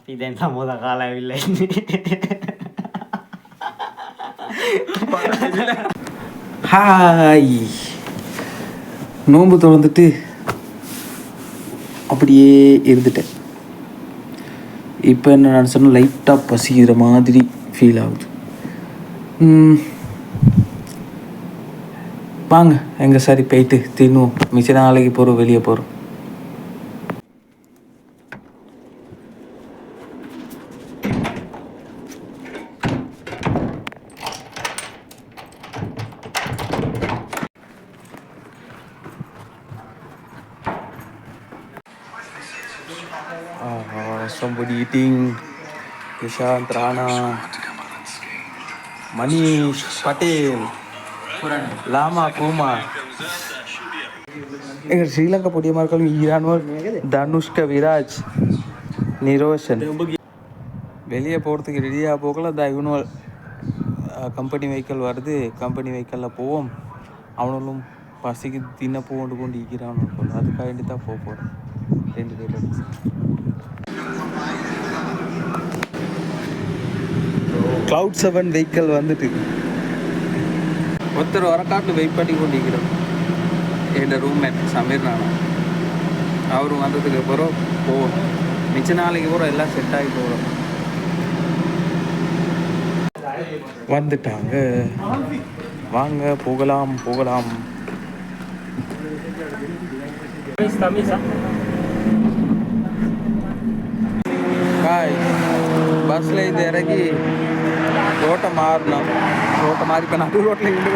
අපි දැන් සමෝසා කාලා ඇවිල්ලා ඉන්නේ. ஹாய் நோன்பு திறந்துட்டு அப்படியே இருந்துட்டேன். இப்போ என்ன நான் சொன்ன லைட்டாக பசிக்கிற மாதிரி ஃபீல் ஆகுது. வாங்க எங்கே சரி போயிட்டு தின்னுவோம். மிச்ச நாளைக்கு போகிறோம், வெளியே போகிறோம். Somebody eating. Nishant Rana, Manish Patel, Lama Kuma. එකට ශ්‍රී ලංකා පොඩි මාර්කලු ඊරානුවල් தனுஷ்க விராஜ் நிரோஷன் வெளியே போகிறதுக்கு ரெடியாக போகல. இவனுவல் கம்பெனி வெஹிக்கிள் வருது, கம்பெனி வெஹிக்கிளில் போவோம். அவனும் பசிக்கு தின்ன போண்டு கொண்டு ஈரானு போல, அதுக்காக வேண்டி தான் போக போகிறேன். 2 பேரும் க்ளவுட் 7 வெஹிக்கிள் வந்துட்டு ஒருத்தர் வரக்காட்டு வெயிட் பண்ணி கொண்டிருக்கிறோம். என்னோட ரூம்மேட் சமீர் நானா, அவரும் வந்ததுக்கு அப்புறம் போவோம். மிச்ச நாளைக்கு போகிறோம், எல்லாம் செட் ஆகி போகிறோம். வந்துட்டாங்க, வாங்க போகலாம் போகலாம். காய் பஸ்ஸில் இது இறங்கி ரோட்டை மாறினோம். ரோட்டை மாறி இப்போ நடு ரோட்டில் இருந்து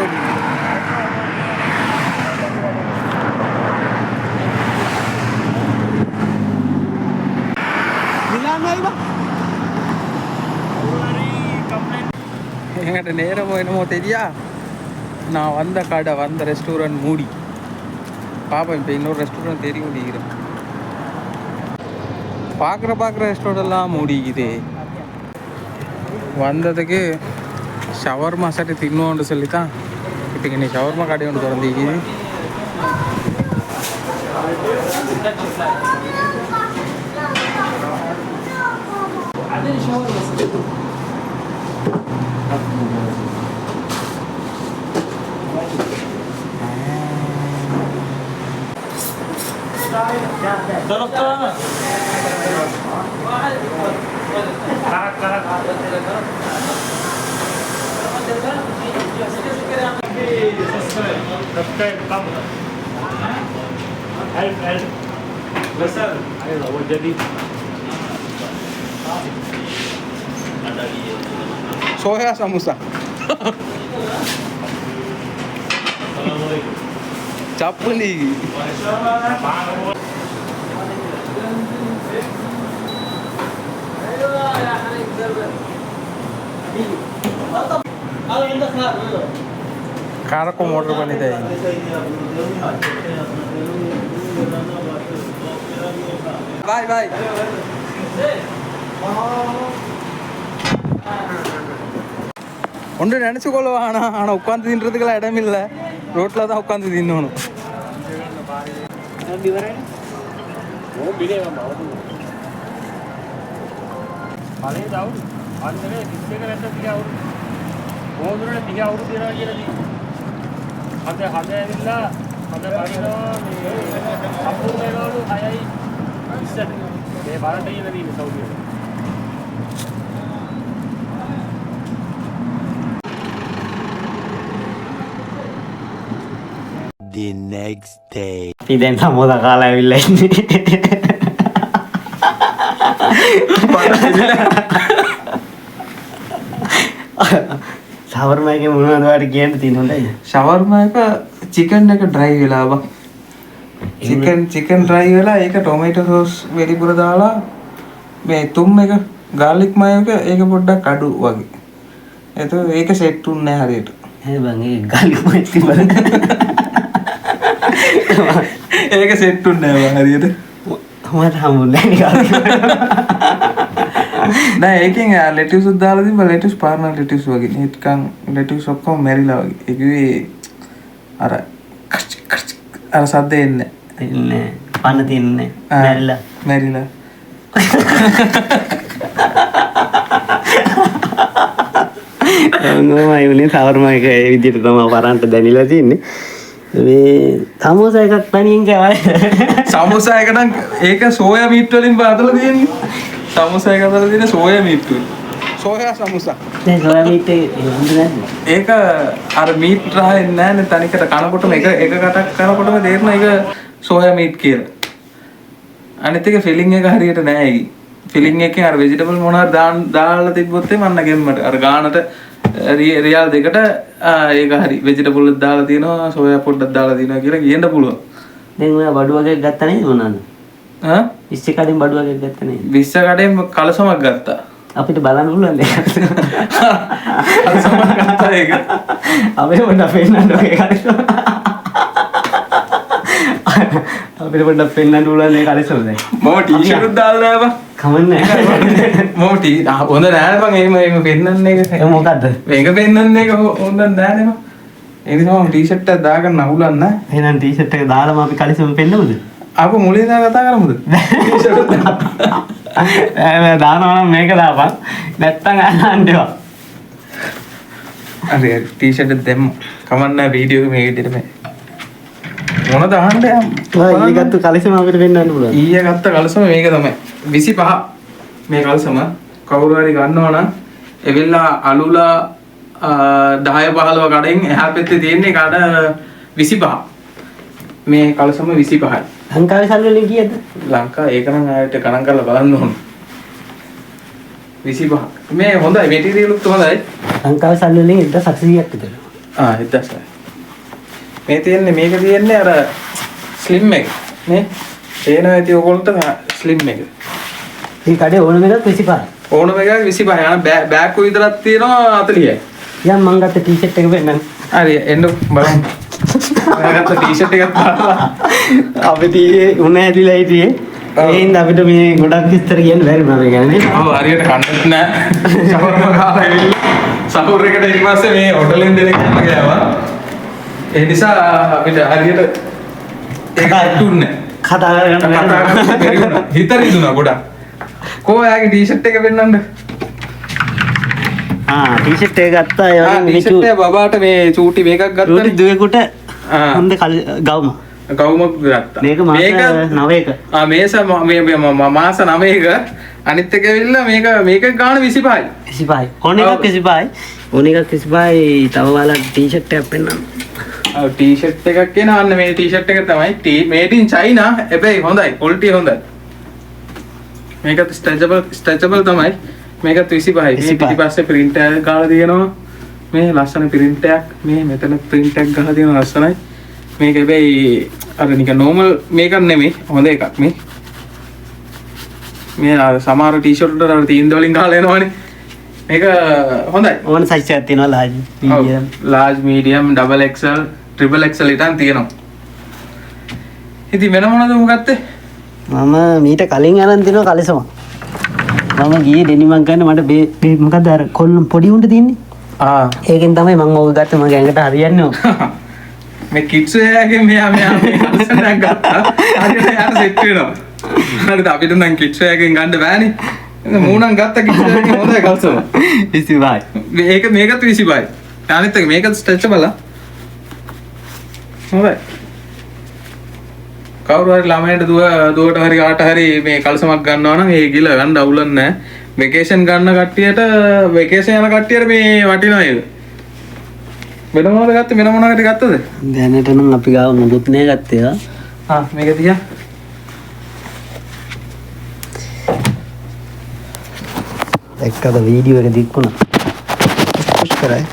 என்கிட்ட நேரமோ என்னமோ தெரியா, நான் வந்த கடை வந்த ரெஸ்டாரண்ட் மூடி பாப்பா. இப்போ இன்னொரு ரெஸ்டாரண்ட் தேடி முடிக்கிறேன். பார்க்குற ரெஸ்டாரண்ட்லாம் மூடிக்குது. வந்ததுக்கு ஷவர்மா சட்டை தின்னுவோன்னு சொல்லி தான் இப்போ இங்கே ஷவர்மா கடை ஒன்று திறந்துக்குது. soya samosa chapli कार को मोटर बनी दे. Bye bye. ஒன்று நினச்சிக்கொள்ள ஆனால் உட்காந்து தின்றதுக்கெல்லாம் இடம் இல்லை. ரோட்டில் தான் உட்காந்து தின்னணும். The next day. අපි දැන් සමෝසා කාලා ඇවිල්ලා ඉන්නේ. ෂවර්මා එකේ මොනවද ඔයාලට කියන්න තියෙන හොඳයි? ෂවර්මා එක චිකන් එක ඩ්‍රයි වෙලා බා. චිකන් ඩ්‍රයි වෙලා ඒක ටොමේටෝ සෝස් වෙලිපුර දාලා මේ තුම් එක ගාර්ලික් මයෝ එක ඒක පොඩ්ඩක් අඩු වගේ. එතකොට ඒක සෙට් උන්නේ නැහැ හරියට. හේ බං ඒ ගාර්ලික් මයෝ තිබ්බද? ඒක සෙට් උන්නේ නැහැ හරියට. මට හම්බුනේ නෑ ඒකෙන් ලෙටිව්ස් දාලා තිබ්බා. ලෙටිව්ස් පාර්නල් ලෙටිව්ස් වගේ. නිකන් ලෙටිව්ස් ඔක්කොම මැරිලා වගේ. ඒ කිව්වේ අර සද්ද එන්නේ පන්න තියන්නේ මැරිලා. මම උනේ සවර්ම එක ඒ විදිහට තමයි වරන්ට දැනිලා තින්නේ. මේ සමෝසා එකක් තනියෙන් කෑවා. සමෝසා එක නම් ඒක සෝයා මීට් වලින් බදලා තියෙන්නේ. සමෝසා එක හදලා තියෙන්නේ සෝයා මීට් වලින්. සෝයා සමෝසා. දැන් සෝයා මීට් ඒක අර මීට් රහෙන්නේ නැහැනේ තනිකර කනකොටම එක කටක් කනකොටම තේරෙනවා ඒක සෝයා මීට් කියලා. අනිත් එක ෆිලිං එක හරියට නැහැ ඒකේ. ෆිලිං එකෙන් අර ভেජිටබල් මොනවාද දාලා තිබ්බොත් මන්න ගෙම්මට අර ගානට රියල් දෙකට ඒක හරි ভেජිටබල් දාලා තියෙනවා සෝයා පොඩ්ඩක් දාලා තියෙනවා කියලා කියන්න පුළුවන්. දැන් ඔයා බඩු වගේක් ගත්තා නේද මොනවාද? 20 කඩෙන් බඩු වගේක් ගත්තා නේද? 20 කඩෙන් කලසමක් ගත්තා. අපිට බලන්න පුළුවන් නේද? කලසමක් ගත්තා ඒක. අපිට පොඩ්ඩක් පෙන්නන්න ඔය කලසම. අපිට පොඩ්ඩක් පෙන්නන්න පුළුවන් මේ කලසම දැන්. මම ටී-ෂර්ට් උත් දාලා නෑ බං. කමන්නේ මම හොඳ නෑ බං එහෙම පෙන්නන්නේ එක. ඒක මොකද්ද? මේක පෙන්නන්නේ එක හොඳ නෑනේ මම. ඒ නිසා මම ටී-ෂර්ට් එකක් දාගන්න අහුලන්නේ නෑ. එහෙනම් ටී-ෂර්ට් එක දාලාම අපි කලිසම පෙන්නමුද? අපු මුලින් ඉඳන් කතා කරමුද? ටී-ෂර්ට් එක. දානවා නම් මේක දාපන්. නැත්තම් අහන්න ඒවා. අර ටී-ෂර්ට් එක දෙමු. කමන්නේ වීඩියෝ එක මේ විදිහට මේ. මොනද අහන්න යම්. ඔය ඊගත්තු කලිසම අපිට පෙන්නන්න පුළුවන්. ඊයේ ගත්ත කලසම මේක තමයි. 25 මේ කලසම කවුරු හරි ගන්නවා නම් එවිල්ලා අලුලා 10 15 කඩෙන් එහා පැත්තේ තියෙන්නේ කඩ 25. මේ කලසම 25යි. ලංකාවේ සල්ලි වලින් කීයද? ලංකාව ඒක නම් ආයෙත් ගණන් කරලා බලන්න ඕන. 25. මේ හොඳයි මැටීරියල් උත් හොඳයි. ලංකාවේ සල්ලි වලින් 1800ක් විතර. 1000යි. මේ තියෙන්නේ අර ස්ලිම් එක නේ. තේනවා ඇති ඔයගොල්ලන්ට ස්ලිම් එක. මේ කඩේ ඕනම එකක් 25යි. ඕනම එකක් 25යි. අන බෑග් එක විතරක් තියෙනවා 40යි. යම් මං ගත්ත ටී-ෂර්ට් එක පෙන්නන්න. හරි එන්න බලමු. මම ගත්ත ටී-ෂර්ට් එකක් දාලා අපිට උණ ඇදිලා හිටියේ. ඒ හින්දා අපිට මේ ගොඩක් විස්තර කියන්න බැරි වුණා මේ ගැන නේ. ඔව් හරියට කන්නත් නෑ. ෂවර්ම කාලා ඇවිල්ලා සහෝර එකට ඊට පස්සේ මේ හොටලෙන් දෙනෙක් යන්න ගියාවා. ඒ නිසා අපිට හරියට ඒක අටුන්නේ. කතා කරගන්න බැරි වුණා. හිත රිදුනා ගොඩක්. කොහොයාගේ ටී-ෂර්ට් එක පෙන්නන්න. ටී-ෂර්ට් එක ගත්තා ඒ වගේ ටී-ෂර්ට් එක බබාට මේ චූටි මේකක් ගත්තා. චූටි දුවෙකුට හොඳ ගවුම. ගවුමක් ගත්තා. මේක මාස 9ක. මාස 9ක අනිත් එක ඇවිල්ලා මේක ගාන 25යි. 25යි. ඕන එකක් 25යි. ඕන එකක් 25යි. තව ඔයාලා ටී-ෂර්ට් එකක් පෙන්නන්න. ටී-ෂර්ට් එකක් එන අන්න මේ ටී-ෂර්ට් එක තමයි මේඩ් ඉන් චයිනා. හැබැයි හොඳයි. ක්වොලිටි හොඳයි. මේකත් ස්ට්‍රෙචබල් තමයි. මේකත් 25යි. මේ පිටිපස්සේ print එක ගාලා තියෙනවා. මේ ලස්සන print එකක්. මේ මෙතන print එකක් ගහලා තියෙනවා ලස්සනයි. මේක හැබැයි අර නිකන් normal මේකක් නෙමෙයි. හොඳ එකක් මේ. මේ සමහර ටී-ෂර්ට් වල අර තීන්ද වලින් ගහලා එනවනේ. මේක හොඳයි. ඕන සයිස් එකක් තියෙනවා large, medium. large, medium, double XL, triple XL ඉතින් තියෙනවා. ඉතින් වෙන මොනවද ඔබ ගත්තේ? මම මීට කලින් අරන් තිනවා කලිසම. මම ගියේ ඩෙනිමක් ගන්න මට මොකද අර කොල්ලම් පොඩි උන්ට තියෙන්නේ. ඒකෙන් තමයි මම ඕක ගත්තේ මගේ ඇඟට හරියන්නේ ඕක. මේ කිඩ්ස් එකගේ මෙයා මේ කලිසමක් ගත්තා. හරියට යාට සෙට් වෙනවා. හරිද අපිට නම් කිඩ්ස් එකගෙන් ගන්න බෑනේ. මූණන් ගත්ත කිඩ්ස් එකකින් හොඳයි කල්සම. 25යි. මේකත් 25යි. අනිත් එක මේකත් ස්ට්‍රෙචබල් ආ. හොඳයි. කවුරු හරි ළමයින්ට දුවට හරි කාට හරි මේ කල්සමක් ගන්නවා නම් ඒ ගිල ගන්න අවුලක් නැහැ. වෙකේෂන් ගන්න කට්ටියට වෙකේෂන් යන කට්ටියට මේ වටිනවා ඒක. වෙන මොනවද ගත්තේ? වෙන මොනවද ගත්තද? දැනට නම් අපි ගාව මොකුත් නෑ ගත්තේ. මේක තියා. එක්කද වීඩියෝ එක දික්කුණා. පුෂ් කරයි.